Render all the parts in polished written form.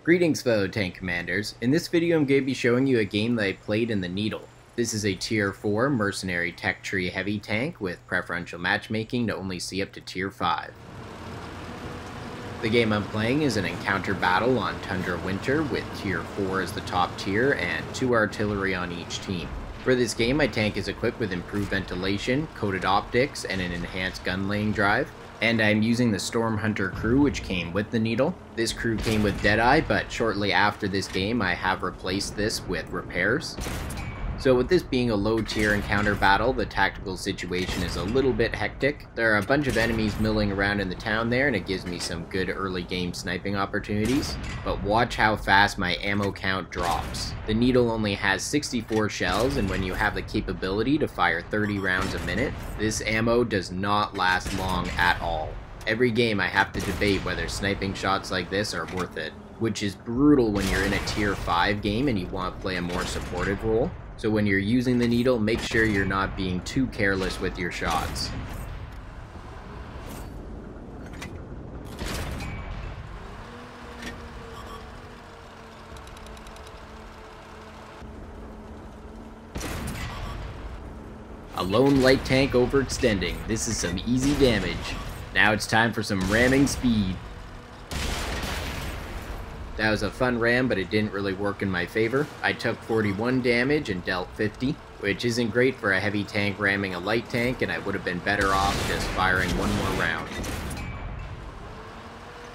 Greetings fellow tank commanders. In this video I'm going to be showing you a game that I played in the Needle. This is a tier 4 Mercenary tech tree heavy tank with preferential matchmaking to only see up to tier 5. The game I'm playing is an encounter battle on Tundra Winter with tier 4 as the top tier and 2 artillery on each team. For this game my tank is equipped with improved ventilation, coated optics, and an enhanced gun laying drive. And I'm using the Storm Hunter crew which came with the Needle. This crew came with Deadeye, but shortly after this game I have replaced this with repairs. So with this being a low tier encounter battle, the tactical situation is a little bit hectic. There are a bunch of enemies milling around in the town there and it gives me some good early game sniping opportunities. But watch how fast my ammo count drops. The Needle only has 64 shells, and when you have the capability to fire 30 rounds a minute, this ammo does not last long at all. Every game I have to debate whether sniping shots like this are worth it, which is brutal when you're in a tier 5 game and you want to play a more supportive role. So when you're using the Needle, make sure you're not being too careless with your shots. A lone light tank overextending. This is some easy damage. Now it's time for some ramming speed. That was a fun ram, but it didn't really work in my favor. I took 41 damage and dealt 50, which isn't great for a heavy tank ramming a light tank, and I would have been better off just firing one more round.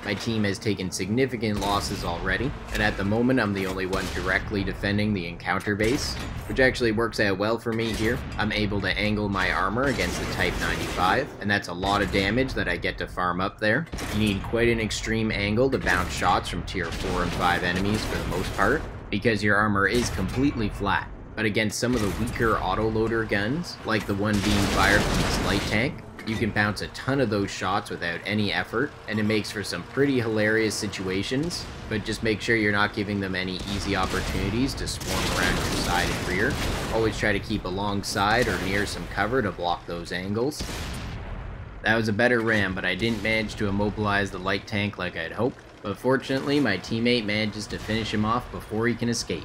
My team has taken significant losses already, and at the moment I'm the only one directly defending the encounter base, which actually works out well for me here. I'm able to angle my armor against the Type 95, and that's a lot of damage that I get to farm up there. You need quite an extreme angle to bounce shots from tier 4 and 5 enemies for the most part, because your armor is completely flat. But against some of the weaker autoloader guns, like the one being fired from this light tank, you can bounce a ton of those shots without any effort, and it makes for some pretty hilarious situations, but just make sure you're not giving them any easy opportunities to swarm around your side and rear. Always try to keep alongside or near some cover to block those angles. That was a better ram, but I didn't manage to immobilize the light tank like I'd hoped, but fortunately my teammate manages to finish him off before he can escape.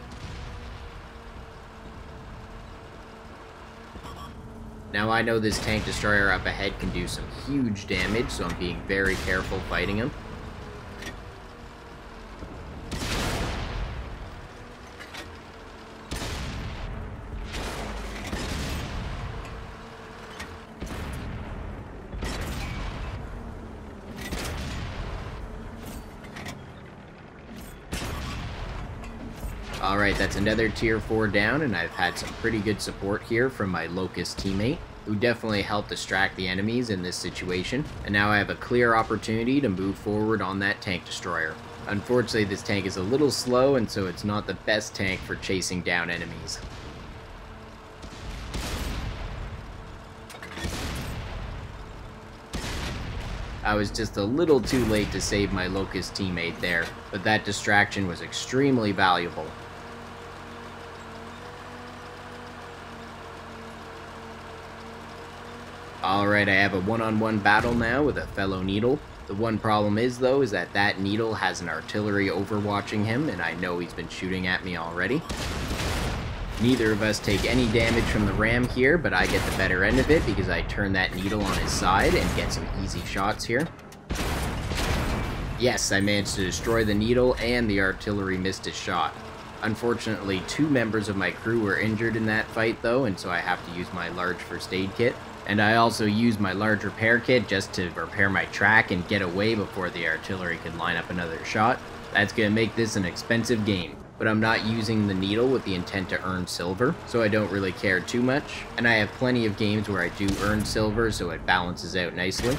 Now I know this tank destroyer up ahead can do some huge damage, so I'm being very careful fighting him. Alright, that's another tier 4 down, and I've had some pretty good support here from my Locust teammate, who definitely helped distract the enemies in this situation, and now I have a clear opportunity to move forward on that tank destroyer. Unfortunately, this tank is a little slow, and so it's not the best tank for chasing down enemies. I was just a little too late to save my Locust teammate there, but that distraction was extremely valuable. Alright, I have a one-on-one battle now with a fellow Needle. The one problem is though, is that Needle has an artillery overwatching him, and I know he's been shooting at me already. Neither of us take any damage from the ram here, but I get the better end of it because I turn that Needle on his side and get some easy shots here. Yes, I managed to destroy the Needle and the artillery missed his shot. Unfortunately, 2 members of my crew were injured in that fight though, and so I have to use my large first aid kit. And I also used my large repair kit just to repair my track and get away before the artillery could line up another shot. That's going to make this an expensive game. But I'm not using the Needle with the intent to earn silver, so I don't really care too much. And I have plenty of games where I do earn silver, so it balances out nicely.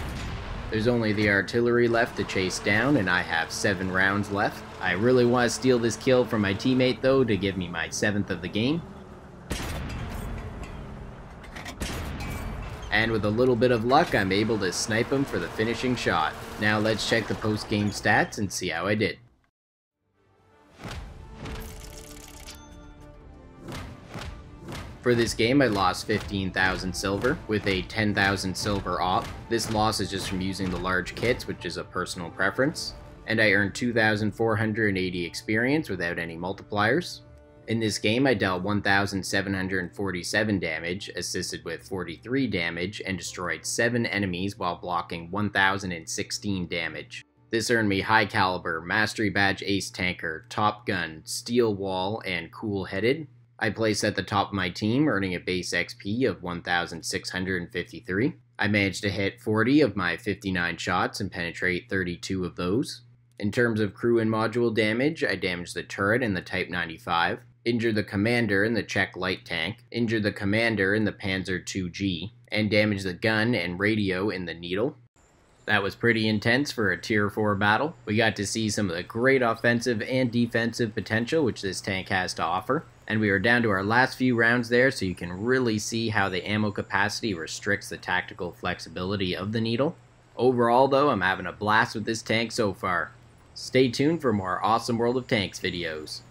There's only the artillery left to chase down, and I have 7 rounds left. I really want to steal this kill from my teammate though to give me my 7th of the game. And with a little bit of luck, I'm able to snipe him for the finishing shot. Now let's check the post-game stats and see how I did. For this game, I lost 15,000 silver with a 10,000 silver op. This loss is just from using the large kits, which is a personal preference. and I earned 2,480 experience without any multipliers. In this game, I dealt 1,747 damage, assisted with 43 damage, and destroyed 7 enemies while blocking 1,016 damage. This earned me High Caliber, Mastery Badge Ace Tanker, Top Gun, Steel Wall, and Cool Headed. I placed at the top of my team, earning a base XP of 1,653. I managed to hit 40 of my 59 shots and penetrate 32 of those. In terms of crew and module damage, I damaged the turret in the Type 95, injured the commander in the Czech light tank, injured the commander in the Panzer IIG, and damaged the gun and radio in the Needle. That was pretty intense for a Tier 4 battle. We got to see some of the great offensive and defensive potential which this tank has to offer. And we are down to our last few rounds there, so you can really see how the ammo capacity restricts the tactical flexibility of the Needle. Overall though, I'm having a blast with this tank so far. Stay tuned for more awesome World of Tanks videos.